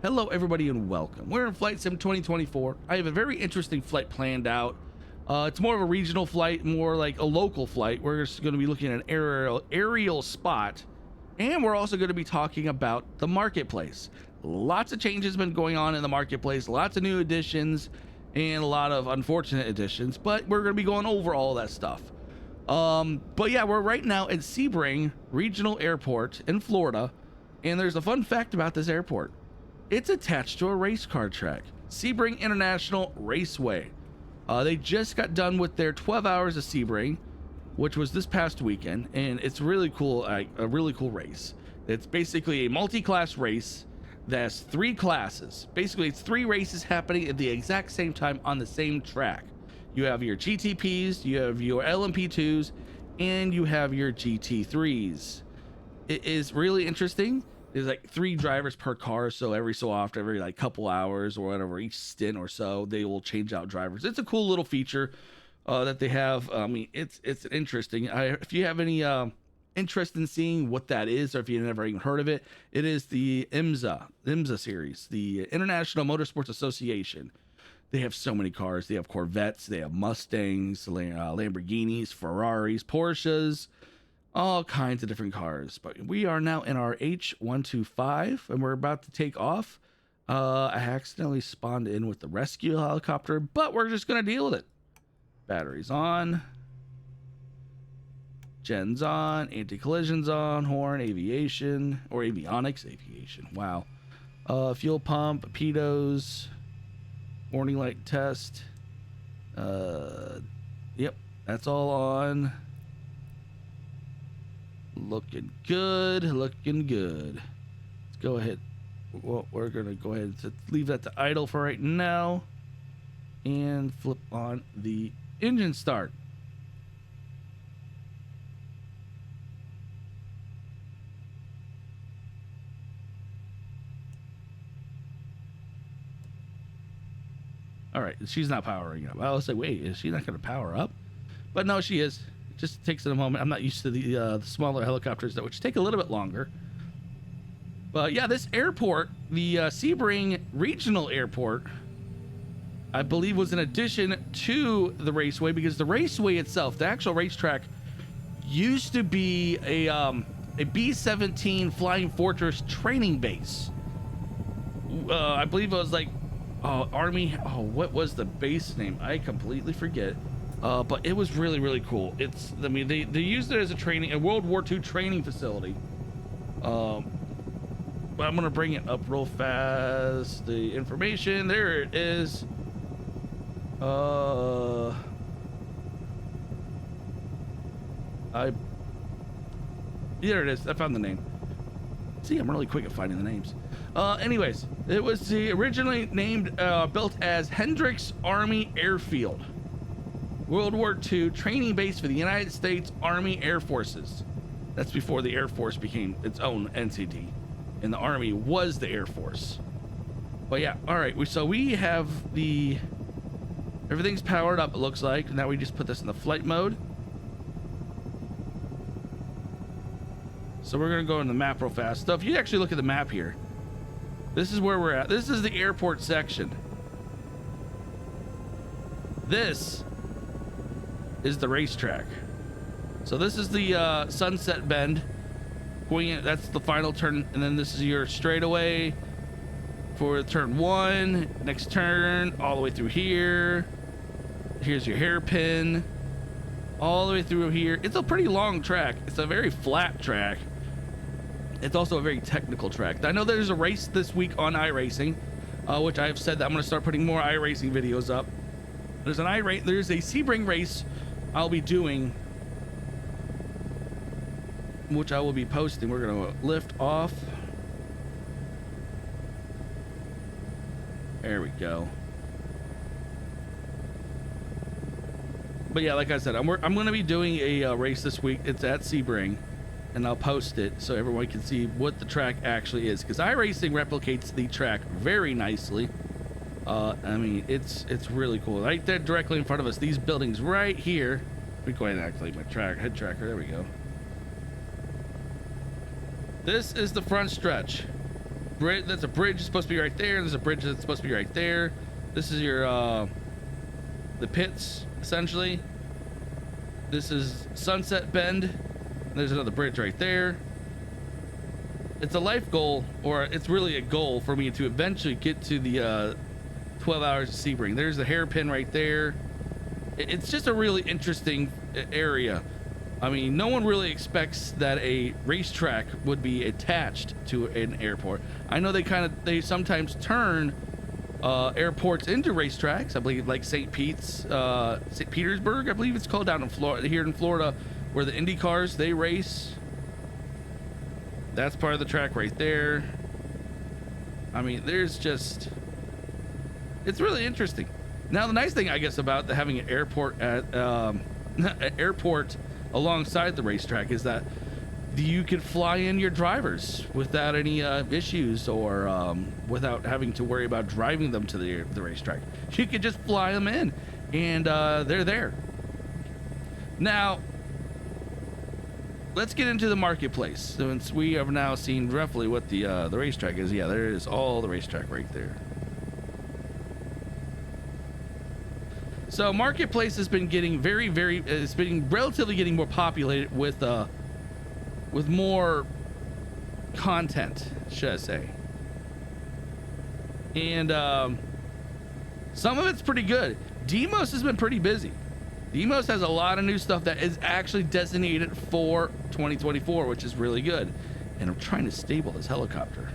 Hello everybody and welcome. We're in Flight Sim 2024. I have a very interesting flight planned out. It's more of a regional flight, more like a local flight. We're just going to be looking at an aerial spot, and we're also going to be talking about the marketplace. Lots of changes been going on in the marketplace, lots of new additions and a lot of unfortunate additions, but we're going to be going over all that stuff. But yeah, we're right now at Sebring Regional Airport in Florida, and there's a fun fact about this airport. It's attached to a race car track, Sebring International Raceway. They just got done with their 12 hours of Sebring, which was this past weekend, and it's really cool, a really cool race. It's basically a multi-class race that's 3 classes. Basically, it's 3 races happening at the exact same time on the same track. You have your GTPs, you have your LMP2s, and you have your GT3s. It is really interesting. There's like 3 drivers per car, so every so often, every like couple hours or whatever, each stint or so, they will change out drivers. It's a cool little feature that they have. I mean, it's interesting. If you have any interest in seeing what that is, or if you've never even heard of it, it is the IMSA series, the International Motorsports Association. They have so many cars. They have Corvettes, they have Mustangs, Lamborghinis, Ferraris, Porsches, all kinds of different cars. But we are now in our H125 and we're about to take off. I accidentally spawned in with the rescue helicopter, but we're just gonna deal with it. Batteries on, gens on, anti-collisions on, horn, aviation, or avionics, aviation, wow. Fuel pump, pedos, warning light test. Yep, that's all on. Looking good, looking good. Let's go ahead. Well, we're gonna go ahead and leave that to idle for right now and flip on the engine start. All right, she's not powering up. I was like, wait, is she not going to power up? But no, she is. It just takes it a moment. I'm not used to the smaller helicopters, which take a little bit longer. But yeah, this airport, the Sebring Regional Airport, I believe was an addition to the raceway, because the raceway itself, the actual racetrack, used to be a B-17 Flying Fortress training base. I believe it was like Army. Oh, what was the base name? I completely forget. But it was really, really cool. I mean, they used it as a World War II training facility. But I'm gonna bring it up real fast. The information, there it is. There it is. I found the name. See, I'm really quick at finding the names. Anyways, it was originally named, built as Hendricks Army Airfield. World War II training base for the United States Army Air Forces. That's before the Air Force became its own entity, and the Army was the Air Force. But yeah, all right. So we have everything's powered up, it looks like. Now we just put this in the flight mode. So we're gonna go in the map real fast. So if you actually look at the map here, this is where we're at. This is the airport section. This is the racetrack. So this is the Sunset Bend. Going in, that's the final turn, and then this is your straightaway for turn 1. Next turn, all the way through here. Here's your hairpin, all the way through here. It's a pretty long track. It's a very flat track. It's also a very technical track. I know there's a race this week on iRacing, which I've said that I'm going to start putting more iRacing videos up. There's a Sebring race I'll be doing, which I will be posting. We're going to lift off. There we go. But yeah, like I said, I'm going to be doing a race this week. It's at Sebring, and I'll post it so everyone can see what the track actually is, because iRacing replicates the track very nicely. I mean, it's really cool. Right there, directly in front of us, these buildings right here. Let me go ahead and activate my head tracker. There we go. This is the front stretch. bridge. That's a bridge that's supposed to be right there. There's a bridge that's supposed to be right there. This is your the pits essentially. This is Sunset Bend. There's another bridge right there. It's a life goal, or it's really a goal for me to eventually get to the 12 hours of Sebring. There's the hairpin right there. It's just a really interesting area. I mean, no one really expects that a racetrack would be attached to an airport. I know they sometimes turn airports into racetracks. I believe like St. Petersburg, I believe it's called, down in Florida, here in Florida, where the Indy cars, they race. That's part of the track right there. I mean, there's just, it's really interesting. Now, the nice thing, I guess, about having an airport at an airport alongside the racetrack is that you could fly in your drivers without any issues, or without having to worry about driving them to the racetrack. You could just fly them in, and they're there. Now, let's get into the marketplace. Since we have now seen roughly what the racetrack is. Yeah, there is all the racetrack right there. So marketplace has been getting it's been relatively getting more populated with more content, should I say. And some of it's pretty good. Demos has been pretty busy. Demos has a lot of new stuff that is actually designated for 2024, which is really good. And I'm trying to stable this helicopter.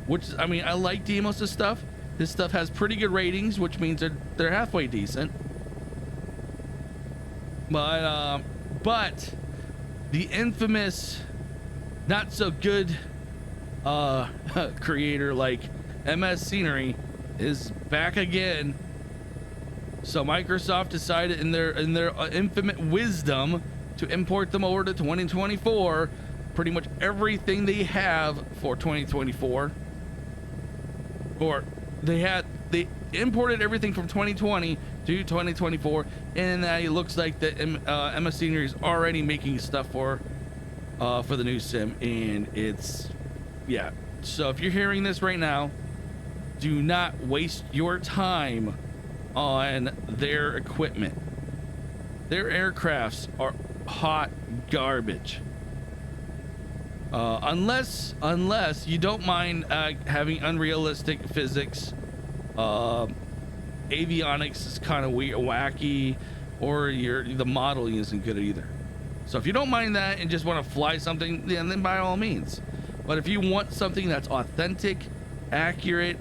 Which, I mean, I like Demos' stuff. This stuff has pretty good ratings, which means they're halfway decent. But the infamous, not so good creator like MS Scenery is back again. So Microsoft decided in their infinite wisdom to import them over to 2024. Pretty much everything they have for 2024, or they imported everything from 2020 to 2024, and it looks like that MS Scenery is already making stuff for the new sim, and it's, yeah. So if you're hearing this right now, do not waste your time on their equipment. Their aircrafts are hot garbage. Unless you don't mind having unrealistic physics, avionics is kind of wacky, or the modeling isn't good either. So if you don't mind that and just want to fly something, then by all means. But if you want something that's authentic, accurate,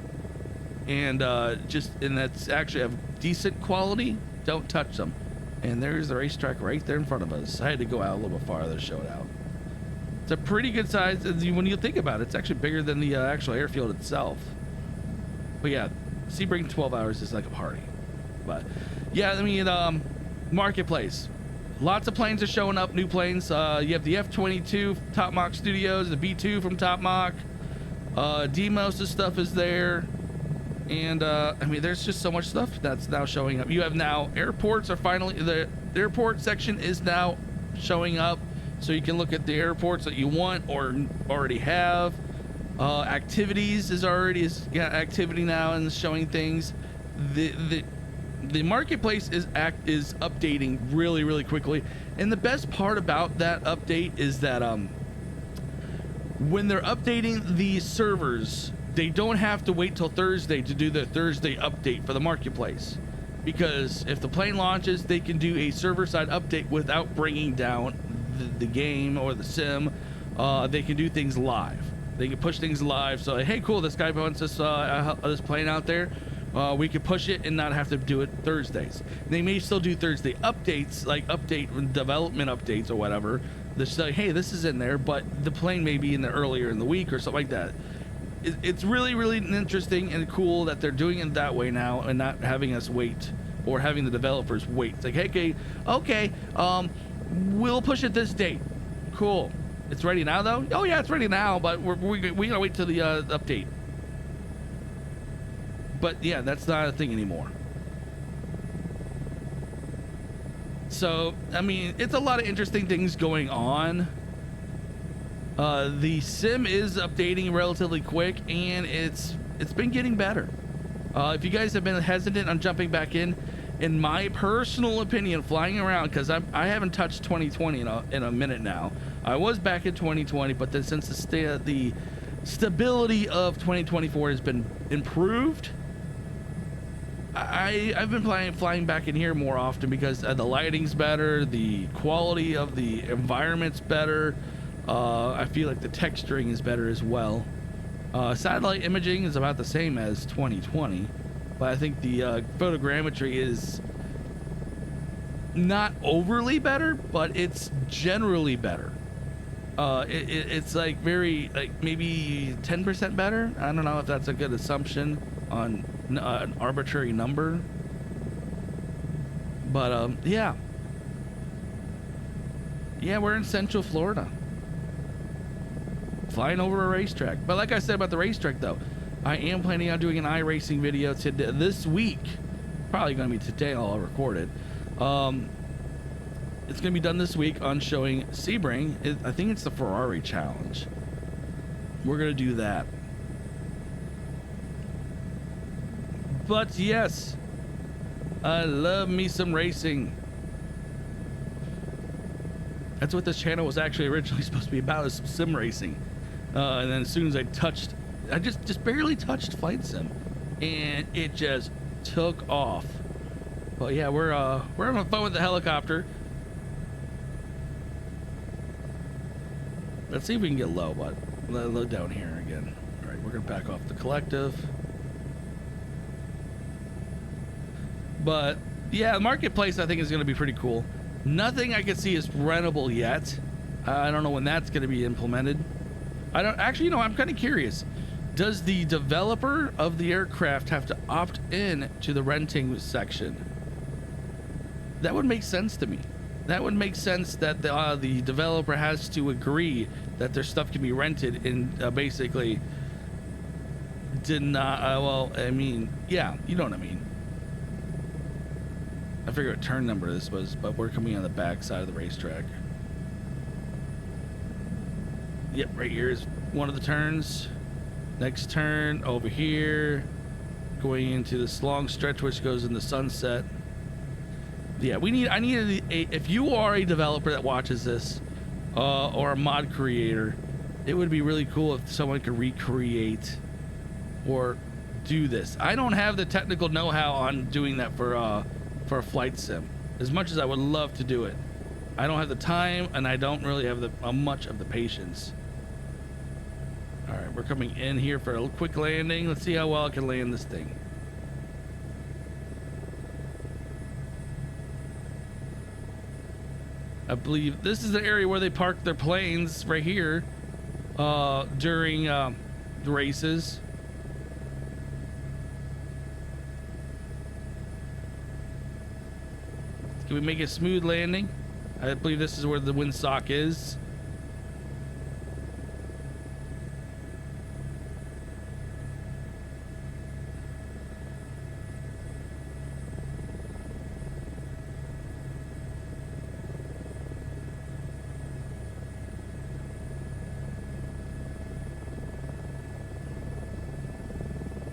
and that's actually of decent quality, don't touch them. And there's the racetrack right there in front of us. I had to go out a little bit farther to show it out. It's a pretty good size. When you think about it, it's actually bigger than the actual airfield itself. But yeah, Sebring 12 hours is like a party. But yeah, I mean, marketplace. Lots of planes are showing up, new planes. You have the F-22 Top Mach Studios, the B-2 from Top Mach. Demos' stuff is there. And I mean, there's just so much stuff that's now showing up. You have now airports are finally, the airport section is now showing up. So you can look at the airports that you want or already have. Activities is activity now and showing things. The marketplace is updating really quickly, and the best part about that update is that when they're updating the servers, they don't have to wait till Thursday to do the Thursday update for the marketplace, because if the plane launches, they can do a server-side update without bringing down the game or the sim. They can do things live. They can push things live. So hey, cool, this guy wants this plane out there. We could push it and not have to do it Thursdays. They may still do Thursday updates, like development updates or whatever. They say, hey, this is in there, but the plane may be in there earlier in the week or something like that. It's really interesting and cool that they're doing it that way now and not having us wait, or having the developers wait. It's like, hey, okay, we'll push it this date. Cool. It's ready now, though? Oh, yeah, it's ready now, but we gotta wait till the update. But, yeah, that's not a thing anymore. So, I mean, it's a lot of interesting things going on. The sim is updating relatively quick, and it's been getting better. If you guys have been hesitant on jumping back in my personal opinion, flying around, because I haven't touched 2020 in a minute now. I was back in 2020, but then since the stability of 2024 has been improved, I've been flying back in here more often because the lighting's better, the quality of the environment's better. I feel like the texturing is better as well. Satellite imaging is about the same as 2020, but I think the photogrammetry is not overly better, but it's generally better. It's like very, like maybe 10% better. I don't know if that's a good assumption on an arbitrary number, but yeah, we're in Central Florida, flying over a racetrack. But like I said about the racetrack, though, I am planning on doing an iRacing video today, this week. Probably going to be today. I'll record it. It's going to be done this week on showing Sebring. I think it's the Ferrari challenge. We're going to do that. But yes, I love me some racing. That's what this channel was actually originally supposed to be about, is sim racing. And then as soon as I just barely touched flight sim, and it just took off. But yeah, we're having fun with the helicopter. Let's see if we can get low, but low down here again. All right, we're gonna back off the collective. But yeah, the marketplace I think is gonna be pretty cool. Nothing I can see is rentable yet. I don't know when that's gonna be implemented. I don't actually, I'm kind of curious. Does the developer of the aircraft have to opt in to the renting section? That would make sense to me. That would make sense that the developer has to agree that their stuff can be rented and basically did not. Well, I mean, yeah, you know what I mean. I forget what turn number this was, but we're coming on the back side of the racetrack. Yep, right here is one of the turns. Next turn over here, going into this long stretch which goes in the sunset. Yeah, I need if you are a developer that watches this, or a mod creator, it would be really cool if someone could recreate or do this. I don't have the technical know-how on doing that for a flight sim, as much as I would love to do it. I don't have the time, and I don't really have much of the patience. All right, we're coming in here for a quick landing. Let's see how well I can land this thing. I believe this is the area where they park their planes right here during the races. Can we make a smooth landing? I believe this is where the windsock is.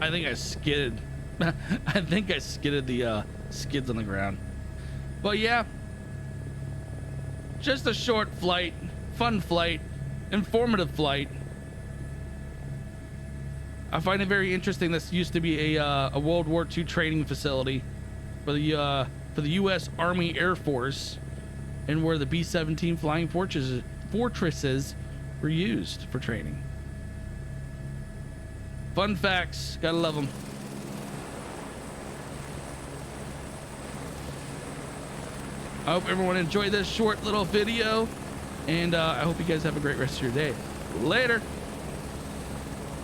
I think I skidded. I think I skidded the skids on the ground. But yeah, just a short flight, fun flight, informative flight. I find it very interesting. This used to be a World War II training facility for the U.S. Army Air Force, and where the B-17 Flying Fortresses were used for training. Fun facts, gotta love them. I hope everyone enjoyed this short little video, and I hope you guys have a great rest of your day. Later.